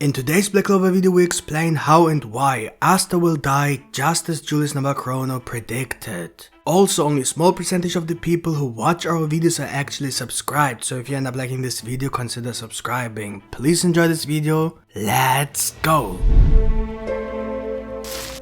In today's Black Clover video we explain how and why Asta will die just as Julius Novachrono predicted. Also, only a small percentage of the people who watch our videos are actually subscribed, so if you end up liking this video, consider subscribing. Please enjoy this video, let's go!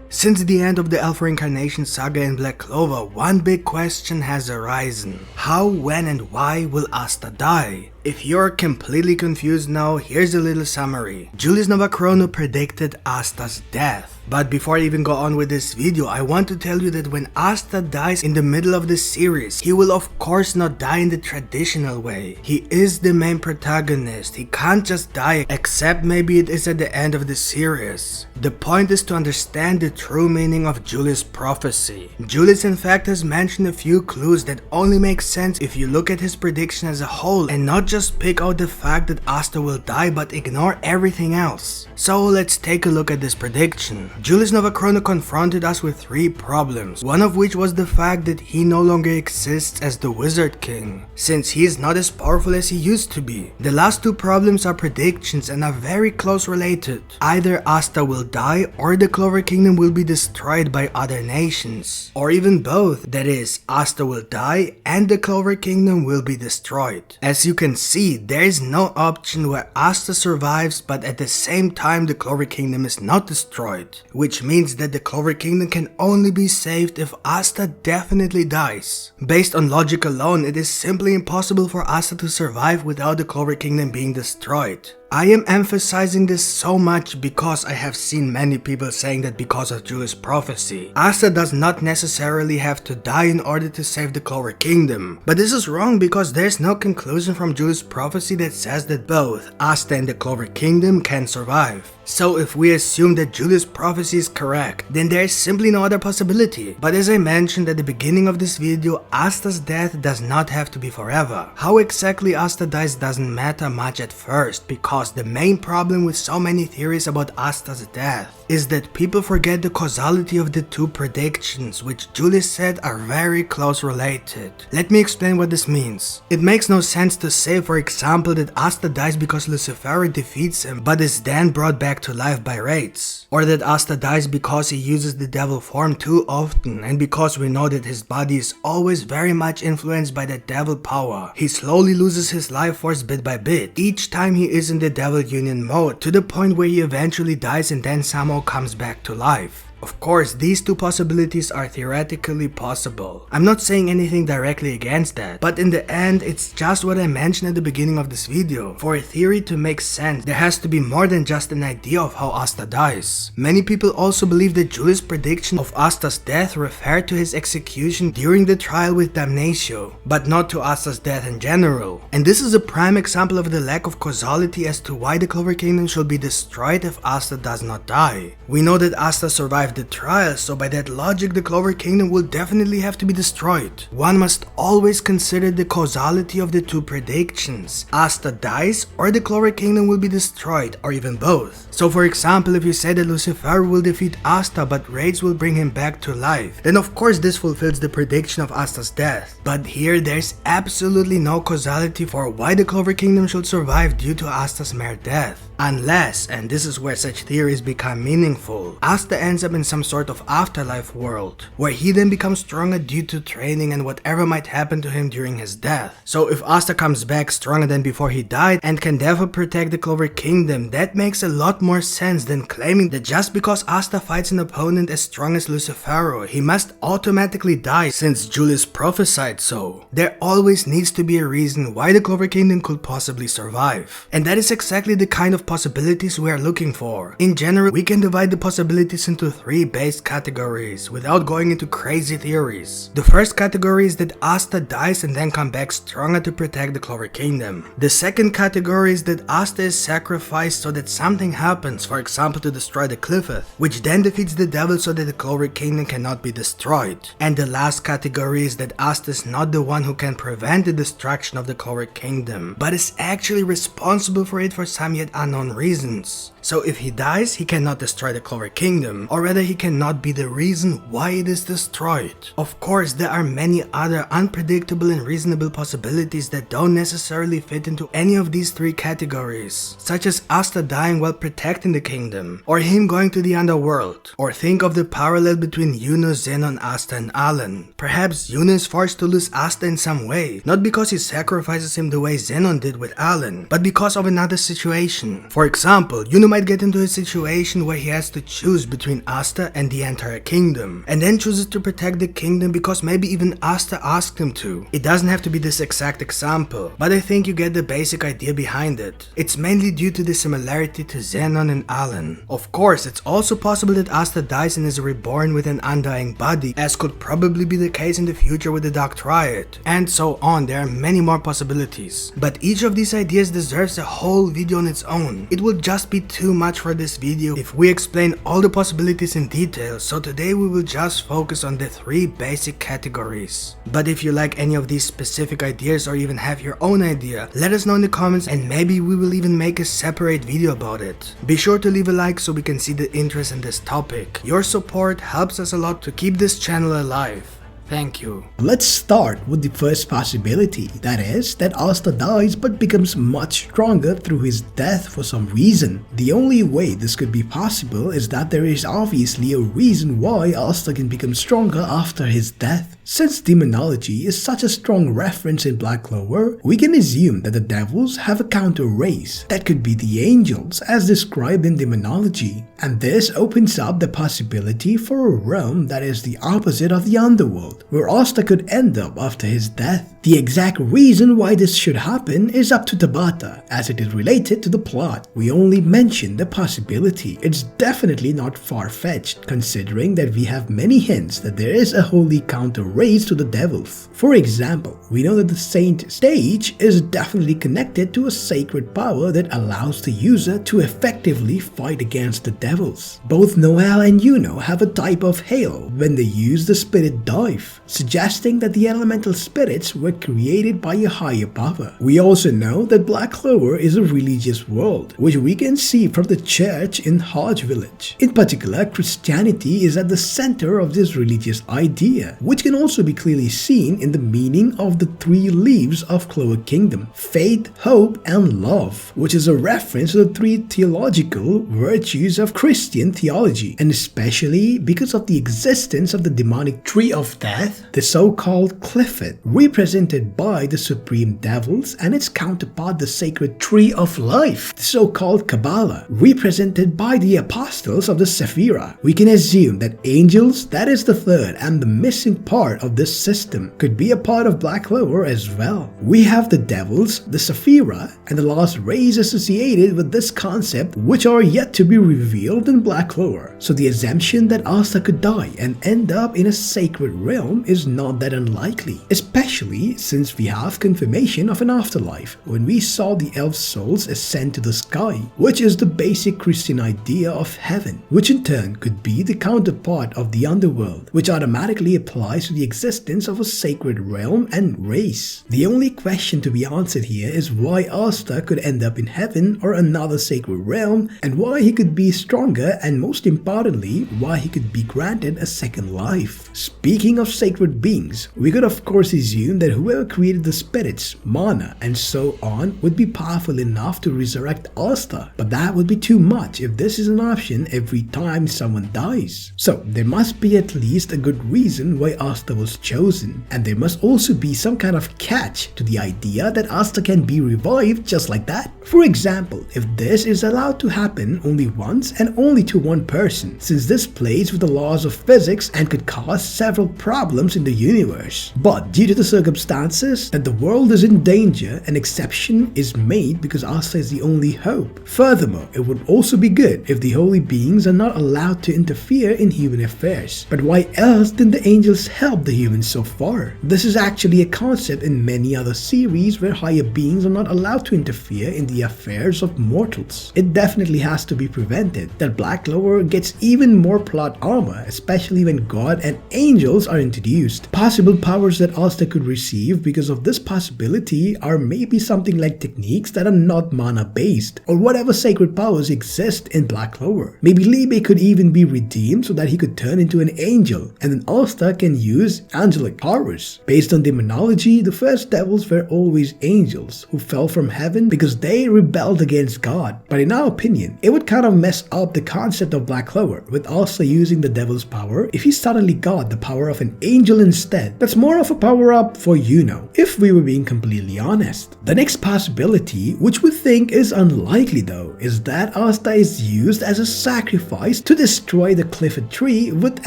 Since the end of the Elf Reincarnation saga in Black Clover, one big question has arisen. How, when and why will Asta die? If you're completely confused now, here's a little summary. Julius Novachrono predicted Asta's death. But before I even go on with this video, I want to tell you that when Asta dies in the middle of the series, he will of course not die in the traditional way. He is the main protagonist, he can't just die, except maybe it is at the end of the series. The point is to understand the true meaning of Julius' prophecy. Julius in fact has mentioned a few clues that only make sense if you look at his prediction as a whole and not just pick out the fact that Asta will die but ignore everything else. So let's take a look at this prediction. Julius Novachrono confronted us with three problems, one of which was the fact that he no longer exists as the Wizard King, since he is not as powerful as he used to be. The last two problems are predictions and are very close related. Either Asta will die or the Clover Kingdom will be destroyed by other nations. Or even both, that is, Asta will die and the Clover Kingdom will be destroyed. As you can see, there is no option where Asta survives but at the same time the Clover Kingdom is not destroyed. Which means that the Clover Kingdom can only be saved if Asta definitely dies. Based on logic alone, it is simply impossible for Asta to survive without the Clover Kingdom being destroyed. I am emphasizing this so much because I have seen many people saying that because of Julius' prophecy, Asta does not necessarily have to die in order to save the Clover Kingdom. But this is wrong because there's no conclusion from Julius' prophecy that says that both Asta and the Clover Kingdom can survive. So if we assume that Julius' prophecy is correct, then there is simply no other possibility. But as I mentioned at the beginning of this video, Asta's death does not have to be forever. How exactly Asta dies doesn't matter much at first, because the main problem with so many theories about Asta's death is that people forget the causality of the two predictions, which Julius said are very close related. Let me explain what this means. It makes no sense to say, for example, that Asta dies because Lucifero defeats him but is then brought back to life by Wraiths. Or that Asta dies because he uses the devil form too often, and because we know that his body is always very much influenced by that devil power. He slowly loses his life force bit by bit, each time he is in the Devil Union mode, to the point where he eventually dies and then somehow comes back to life. Of course, these two possibilities are theoretically possible. I'm not saying anything directly against that, but in the end, it's just what I mentioned at the beginning of this video. For a theory to make sense, there has to be more than just an idea of how Asta dies. Many people also believe that Julius' prediction of Asta's death referred to his execution during the trial with Damnatio, but not to Asta's death in general. And this is a prime example of the lack of causality as to why the Clover Kingdom should be destroyed if Asta does not die. We know that Asta survived the trial, so by that logic the Clover Kingdom will definitely have to be destroyed. One must always consider the causality of the two predictions. Asta dies or the Clover Kingdom will be destroyed, or even both. So for example, if you say that Lucifero will defeat Asta but Wraiths will bring him back to life, then of course this fulfills the prediction of Asta's death. But here there's absolutely no causality for why the Clover Kingdom should survive due to Asta's mere death. Unless, and this is where such theories become meaningful, Asta ends up in some sort of afterlife world, where he then becomes stronger due to training and whatever might happen to him during his death. So if Asta comes back stronger than before he died and can therefore protect the Clover Kingdom, that makes a lot more sense than claiming that just because Asta fights an opponent as strong as Lucifero, he must automatically die since Julius prophesied so. There always needs to be a reason why the Clover Kingdom could possibly survive. And that is exactly the kind of possibilities we are looking for. In general, we can divide the possibilities into three base categories without going into crazy theories. The first category is that Asta dies and then comes back stronger to protect the Clover Kingdom. The second category is that Asta is sacrificed so that something happens, for example to destroy the Qliphoth, which then defeats the devil so that the Clover Kingdom cannot be destroyed. And the last category is that Asta is not the one who can prevent the destruction of the Clover Kingdom, but is actually responsible for it for some yet unknown unknown reasons. So if he dies, he cannot destroy the Clover Kingdom, or rather he cannot be the reason why it is destroyed. Of course, there are many other unpredictable and reasonable possibilities that don't necessarily fit into any of these three categories, such as Asta dying while protecting the kingdom, or him going to the underworld. Or think of the parallel between Yuno, Zenon, Asta and Alan. Perhaps Yuno is forced to lose Asta in some way, not because he sacrifices him the way Zenon did with Alan, but because of another situation. For example, Yuno might get into a situation where he has to choose between Asta and the entire kingdom, and then chooses to protect the kingdom because maybe even Asta asked him to. It doesn't have to be this exact example, but I think you get the basic idea behind it. It's mainly due to the similarity to Zenon and Alan. Of course, it's also possible that Asta dies and is reborn with an undying body, as could probably be the case in the future with the Dark Triad, and so on. There are many more possibilities. But each of these ideas deserves a whole video on its own. It would just be too much for this video if we explain all the possibilities in detail, so today we will just focus on the three basic categories. But if you like any of these specific ideas or even have your own idea, let us know in the comments and maybe we will even make a separate video about it. Be sure to leave a like so we can see the interest in this topic. Your support helps us a lot to keep this channel alive. Thank you. Let's start with the first possibility, that is, that Asta dies but becomes much stronger through his death for some reason. The only way this could be possible is that there is obviously a reason why Asta can become stronger after his death. Since demonology is such a strong reference in Black Clover, we can assume that the devils have a counter race that could be the angels as described in demonology, and this opens up the possibility for a realm that is the opposite of the underworld, where Asta could end up after his death. The exact reason why this should happen is up to Tabata, as it is related to the plot. We only mentioned the possibility. It's definitely not far-fetched, considering that we have many hints that there is a holy counter race to the devils. For example, we know that the Saint Stage is definitely connected to a sacred power that allows the user to effectively fight against the devils. Both Noelle and Yuno have a type of hail when they use the spirit dive, suggesting that the elemental spirits were created by a higher power. We also know that Black Clover is a religious world, which we can see from the church in Hodge Village. In particular, Christianity is at the center of this religious idea, which can also be clearly seen in the meaning of the three leaves of Clover Kingdom: faith, hope, and love, which is a reference to the three theological virtues of Christian theology, and especially because of the existence of the demonic tree of death, the so-called Qliphoth, represented by the supreme devils, and its counterpart, the sacred tree of life, the so-called Kabbalah, represented by the apostles of the Sephirah. We can assume that angels, that is the third and the missing part of this system, could be a part of Black Clover as well. We have the devils, the Sephirah, and the lost rays associated with this concept, which are yet to be revealed in Black Clover. So the assumption that Asta could die and end up in a sacred realm is not that unlikely, especially since we have confirmation of an afterlife when we saw the elf souls ascend to the sky, which is the basic Christian idea of heaven, which in turn could be the counterpart of the underworld, which automatically applies to the existence of a sacred realm and race. The only question to be answered here is why Asta could end up in heaven or another sacred realm, and why he could be stronger, and most importantly, why he could be granted a second life. Speaking of sacred beings, we could of course assume that whoever created the spirits, mana, and so on would be powerful enough to resurrect Asta, but that would be too much if this is an option every time someone dies. So there must be at least a good reason why Asta was chosen, and there must also be some kind of catch to the idea that Asta can be revived just like that. For example, if this is allowed to happen only once and only to one person, since this plays with the laws of physics and could cause several problems in the universe. But due to the circumstances that the world is in danger, an exception is made because Asta is the only hope. Furthermore, it would also be good if the holy beings are not allowed to interfere in human affairs. But why else did the angels help the humans so far? This is actually a concept in many other series where higher beings are not allowed to interfere in the affairs of mortals. It definitely has to be prevented that Black Clover gets even more plot armor, especially when God and angels are introduced. Possible powers that Asta could receive because of this possibility are maybe something like techniques that are not mana based, or whatever sacred powers exist in Black Clover. Maybe Liebe could even be redeemed so that he could turn into an angel, and then Asta can use angelic powers. Based on demonology, the first devils were always angels who fell from heaven because they rebelled against God. But in our opinion, it would kind of mess up the concept of Black Clover with Asta using the devil's power if he suddenly got the power of an angel instead. That's more of a power up for Yuno, if we were being completely honest. The next possibility, which we think is unlikely though, is that Asta is used as a sacrifice to destroy the Clifford tree with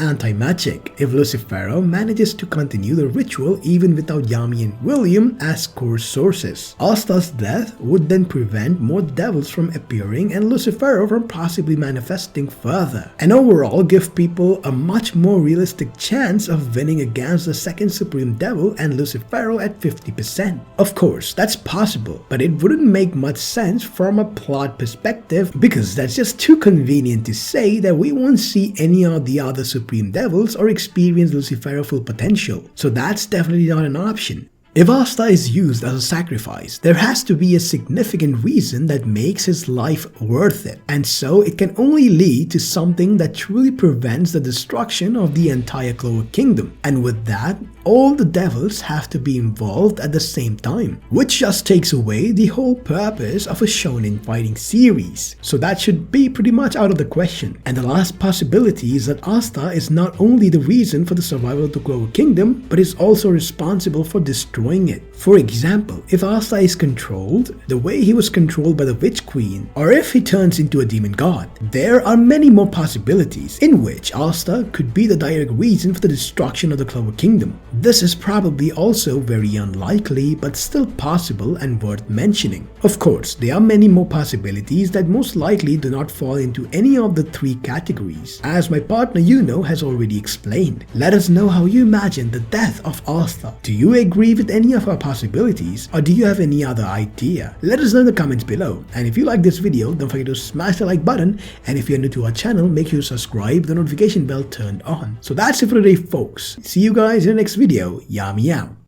anti-magic. If Lucifero manages to continue the ritual even without Yami and William as core sources, Asta's death would then prevent more devils from appearing and Lucifero from possibly manifesting further, and overall give people a much more realistic chance of winning against the second Supreme Devil and Lucifero at 50%. Of course, that's possible, but it wouldn't make much sense from a plot perspective because that's just too convenient to say that we won't see any of the other Supreme Devils or experience Lucifero full potential, so that's definitely not an option. If Asta is used as a sacrifice, there has to be a significant reason that makes his life worth it, and so it can only lead to something that truly prevents the destruction of the entire Clover Kingdom, and with that, all the devils have to be involved at the same time, which just takes away the whole purpose of a shonen fighting series, so that should be pretty much out of the question. And the last possibility is that Asta is not only the reason for the survival of the Clover Kingdom, but is also responsible for destroying it. For example, if Asta is controlled the way he was controlled by the Witch Queen, or if he turns into a demon god, there are many more possibilities in which Asta could be the direct reason for the destruction of the Clover Kingdom. This is probably also very unlikely, but still possible and worth mentioning. Of course, there are many more possibilities that most likely do not fall into any of the three categories, as my partner Yuno has already explained. Let us know how you imagine the death of Asta. Do you agree with any of our possibilities, or do you have any other idea? Let us know in the comments below, and if you like this video, don't forget to smash the like button, and if you're new to our channel, make sure you subscribe, the notification bell turned on. So that's it for today folks. See you guys in the next video. Yami out.